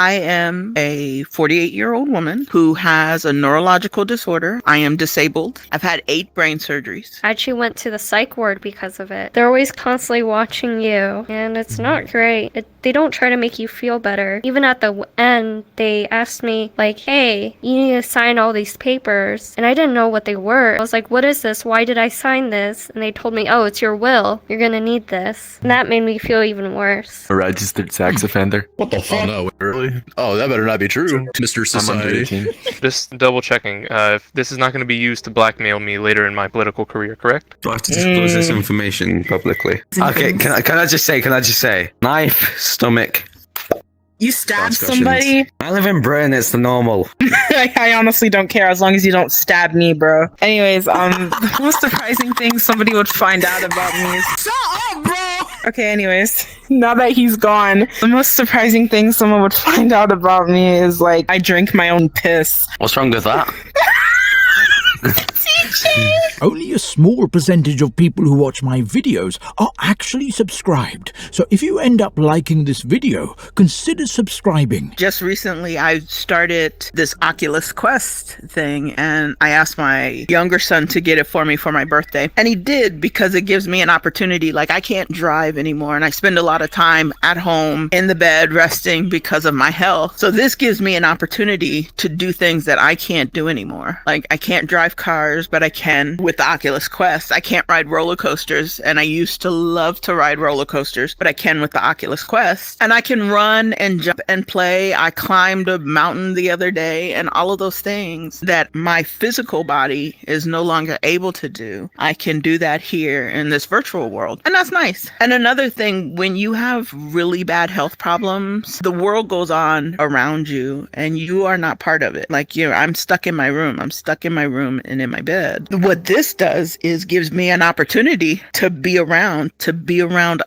I am a 48-year-old woman who has a neurological disorder. I am disabled. I've had 8 brain surgeries. I actually went to the psych ward because of it. They're always constantly watching you, and it's not great. They don't try to make you feel better. Even at the end, they asked me, like, hey, you need to sign all these papers. And I didn't know what they were. I was like, what is this? Why did I sign this? And they told me, oh, it's your will. You're gonna need this. And that made me feel even worse. A registered sex offender. What the fuck? Oh no, really? Oh, that better not be true, Mr. Society. Just double checking. If this is not going to be used to blackmail me later in my political career, correct? Do I have to disclose this information publicly? Okay, can I just say, knife, stomach. You stabbed somebody? I live in Britain, it's the normal. I honestly don't care as long as you don't stab me, bro. Anyways, the most surprising thing somebody would find out about me is... Shut up, bro! Okay, anyways, now that he's gone, the most surprising thing someone would find out about me is, like, I drink my own piss. What's wrong with that? Only a small percentage of people who watch my videos are actually subscribed. So if you end up liking this video, consider subscribing. Just recently, I started this Oculus Quest thing, and I asked my younger son to get it for me for my birthday. And he did, because it gives me an opportunity. Like, I can't drive anymore, and I spend a lot of time at home in the bed resting because of my health. So this gives me an opportunity to do things that I can't do anymore. Like, I can't drive cars, but I can with the Oculus Quest. I can't ride roller coasters, and I used to love to ride roller coasters, but I can with the Oculus Quest. And I can run and jump and play. I climbed a mountain the other day, and all of those things that my physical body is no longer able to do, I can do that here in this virtual world. And that's nice. And another thing, when you have really bad health problems, the world goes on around you, and you are not part of it. Like, I'm stuck in my room. I'm stuck in my room and in my bed. What this does is gives me an opportunity to be around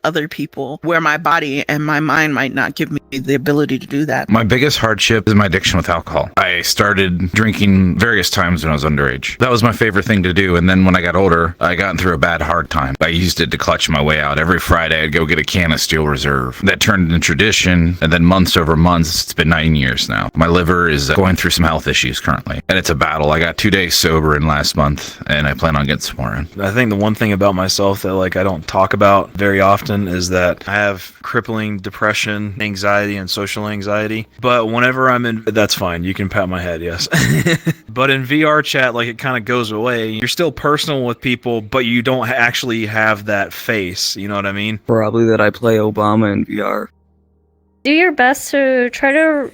other people where my body and my mind might not give me the ability to do that. My biggest hardship is my addiction with alcohol. I started drinking various times when I was underage. That was my favorite thing to do, and then when I got older, I got through a bad hard time. I used it to clutch my way out. Every Friday, I'd go get a can of Steel Reserve. That turned into tradition, and then months over months, it's been 9 years now. My liver is going through some health issues currently, and it's a battle. I got 2 days sober in last month, and I plan on getting some more in. I think the one thing about myself that I don't talk about very often is that I have crippling depression, anxiety, and social anxiety. But whenever I'm in, that's fine. You can pat my head, yes. But in VR chat, it kind of goes away. You're still personal with people, but you don't actually have that face. You know what I mean? Probably that I play Obama in VR. Do your best to try to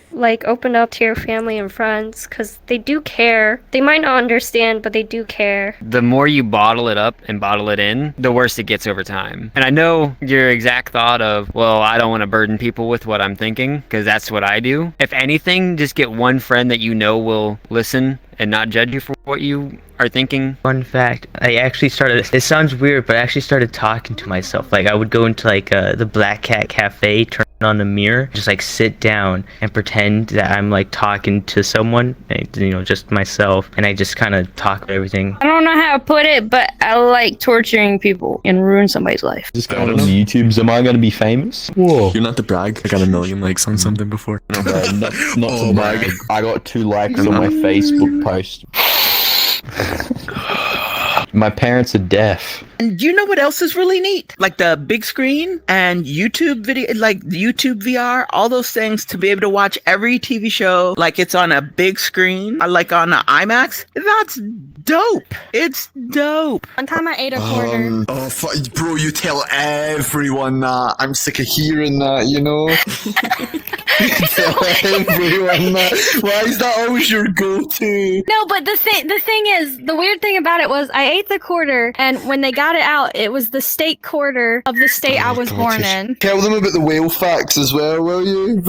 open up to your family and friends, because they do care. They might not understand, but they do care. The more you bottle it up and bottle it in, the worse it gets over time. And I know your exact thought of, well, I don't want to burden people with what I'm thinking, because that's what I do. If anything, just get one friend that you know will listen and not judge you for what you are thinking. Fun fact, I actually started, it sounds weird, but I actually started talking to myself. I would go into the Black Cat Cafe, turn on the mirror, just sit down and pretend that I'm talking to someone, just myself, and I just kind of talk about everything. I don't know how to put it, but I like torturing people and ruin somebody's life. Just going on YouTube's, am I going to be famous? Whoa. You're not to brag. I got 1 million likes on something before. Not to brag. I got 2 likes on my Facebook post. My parents are deaf. And you know what else is really neat? The big screen and YouTube video, YouTube VR, all those things, to be able to watch every TV show it's on a big screen, on an IMAX. That's dope. It's dope. One time I ate a quarter. Bro, you tell everyone that. I'm sick of hearing that, Tell everyone that. Why is that always your go-to? No, but the thing is, the weird thing about it was I ate the quarter, and when they got it out, it was the state quarter of the state I was born in. Tell them about the whale facts as well, will you?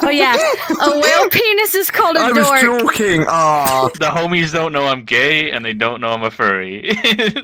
Oh yeah, a whale penis is called a dork. I was joking. The homies don't know I'm gay, and they don't know I'm a furry.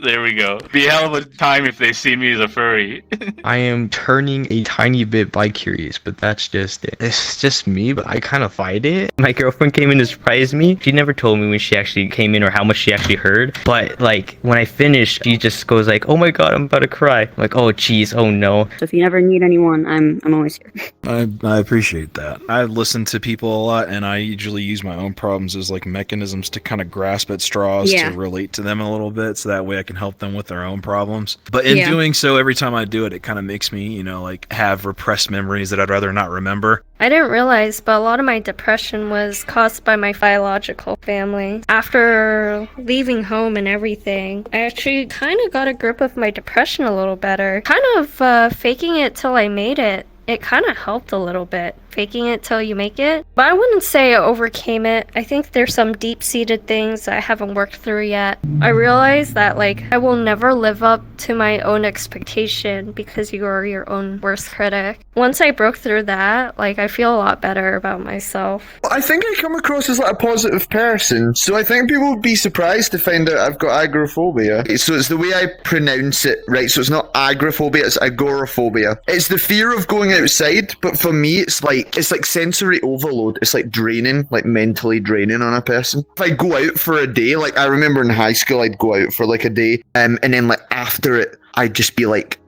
There we go. Be a hell of a time if they see me as a furry. I am turning a tiny bit bi-curious, but that's just it. It's just me, but I kind of fight it. My girlfriend came in to surprise me. She never told me when she actually came in or how much she actually heard, but when I finished, she just goes oh my god, I'm about to cry. I'm oh geez, oh no. So if you ever need anyone, I'm always here. I appreciate that. that. I listen to people a lot, and I usually use my own problems as like mechanisms to kind of grasp at straws to relate to them a little bit, so that way I can help them with their own problems. But in doing so, every time I do it, it kind of makes me, you know, like have repressed memories that I'd rather not remember. I didn't realize, but a lot of my depression was caused by my biological family. After leaving home and everything, I actually kind of got a grip of my depression a little better. Kind of faking it till I made it. It kind of helped a little bit. Faking it till you make it. But I wouldn't say I overcame it. I think there's some deep-seated things I haven't worked through yet. I realized that, like, I will never live up to my own expectation because you are your own worst critic. Once I broke through that, like, I feel a lot better about myself. I think I come across as like a positive person, so I think people would be surprised to find out I've got agoraphobia. So it's the way I pronounce it, right? So it's not agoraphobia, it's agoraphobia. It's the fear of going outside, but for me it's like sensory overload. It's like draining, like mentally draining on a person. If I go out for a day, like I remember in high school I'd go out for like a day, and then like after it I'd just be like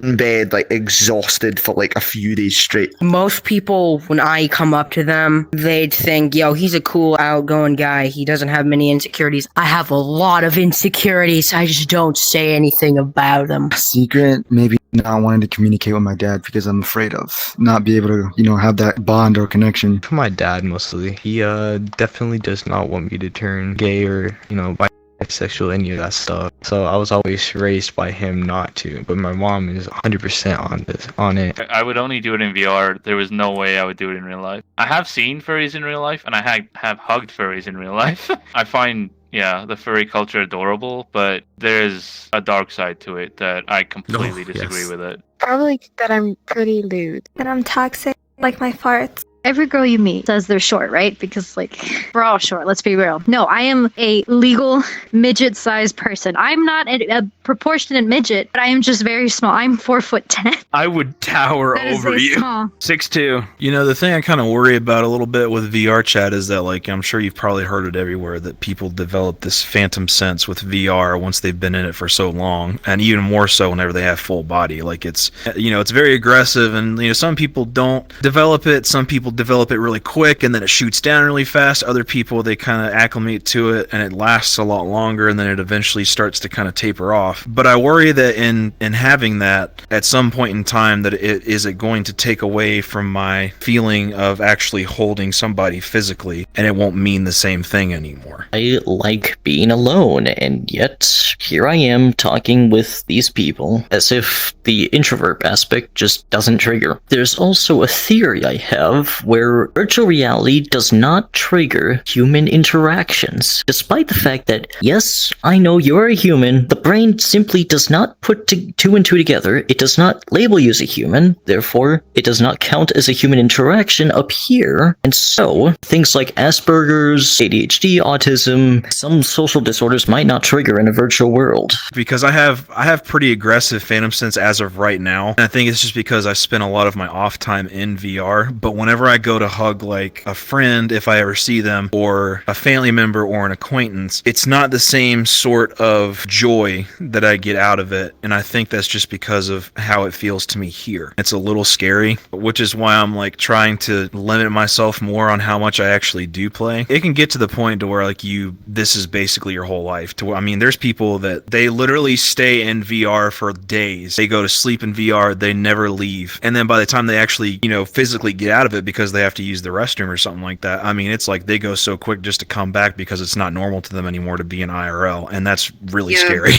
in bed, like exhausted for like a few days straight. Most people, when I come up to them, they'd think, yo, he's a cool, outgoing guy. He doesn't have many insecurities. I have a lot of insecurities. I just don't say anything about them. Secret, maybe not wanting to communicate with my dad because I'm afraid of not be able to, you know, have that bond or connection. For my dad, mostly. He definitely does not want me to turn gay or, you know, bisexual, any of that stuff. So I was always raised by him not to, but my mom is 100% on it. I would only do it in VR. There was no way I would do it in real life. I have seen furries in real life, and I have hugged furries in real life. I find the furry culture adorable, but there's a dark side to it that I completely disagree with it. Probably that I'm pretty lewd. That I'm toxic, like my farts. Every girl you meet says they're short, right? Because, like, we're all short, let's be real. No, I am a legal midget-sized person. I'm not a proportionate midget, but I am just very small. I'm 4'10". I would tower over you. Small. 6'2". You know, the thing I kind of worry about a little bit with VR chat is that, like, I'm sure you've probably heard it everywhere, that people develop this phantom sense with VR once they've been in it for so long, and even more so whenever they have full body. Like, it's, you know, it's very aggressive, and, you know, some people don't develop it, some people develop it really quick and then it shoots down really fast. Other people, they kind of acclimate to it and it lasts a lot longer, and then it eventually starts to kind of taper off. But I worry that in having that, at some point in time, that it going to take away from my feeling of actually holding somebody physically, and it won't mean the same thing anymore. I like being alone, and yet here I am talking with these people as if the introvert aspect just doesn't trigger. There's also a theory I have where virtual reality does not trigger human interactions. Despite the fact that, yes, I know you're a human, the brain simply does not put two and two together. It does not label you as a human, therefore it does not count as a human interaction up here. And so, things like Asperger's, ADHD, autism, some social disorders might not trigger in a virtual world. Because I have pretty aggressive phantom sense as of right now. And I think it's just because I spend a lot of my off time in VR, but whenever I go to hug like a friend, if I ever see them, or a family member or an acquaintance, it's not the same sort of joy that I get out of it. And I think that's just because of how it feels to me here. It's a little scary, which is why I'm like trying to limit myself more on how much I actually do play. It can get to the point to where like this is basically your whole life. I mean, there's people that they literally stay in VR for days. They go to sleep in VR, they never leave. And then by the time they actually, you know, physically get out of it because they have to use the restroom or something like that, I mean, it's like they go so quick just to come back because it's not normal to them anymore to be in IRL, and that's really scary.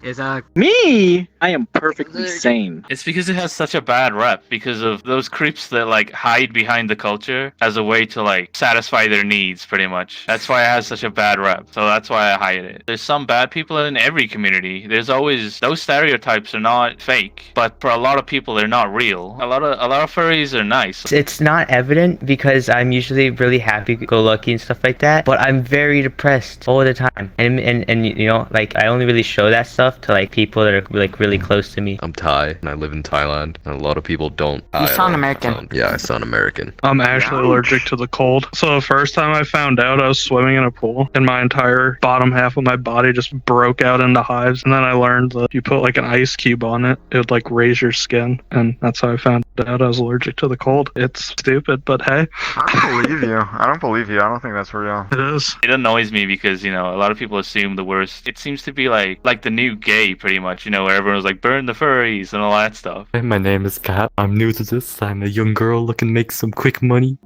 Is me? I am perfectly sane. It's because it has such a bad rep because of those creeps that like hide behind the culture as a way to like satisfy their needs, pretty much. That's why it has such a bad rep. So that's why I hide it. There's some bad people in every community. There's always, those stereotypes are not fake, but for a lot of people they're not real. A lot of furries are nice. It's not evident because I'm usually really happy-go-lucky and stuff like that, but I'm very depressed all the time. And you know, like I only really show that stuff stuff to like people that are like really close to me. I'm Thai and I live in Thailand, and a lot of people don't. You sound American. Yeah, I sound American. I'm actually allergic to the cold. So the first time I found out, I was swimming in a pool and my entire bottom half of my body just broke out into hives. And then I learned that if you put like an ice cube on it, it would like raise your skin. And that's how I found out I was allergic to the cold. It's stupid, but hey. I don't believe you. I don't believe you. I don't think that's real. It is. It annoys me because, you know, a lot of people assume the worst. It seems to be like the new gay, pretty much, you know, where everyone was like, burn the furries and all that stuff. Hey, my name is Kat. I'm new to this. I'm a young girl looking to make some quick money.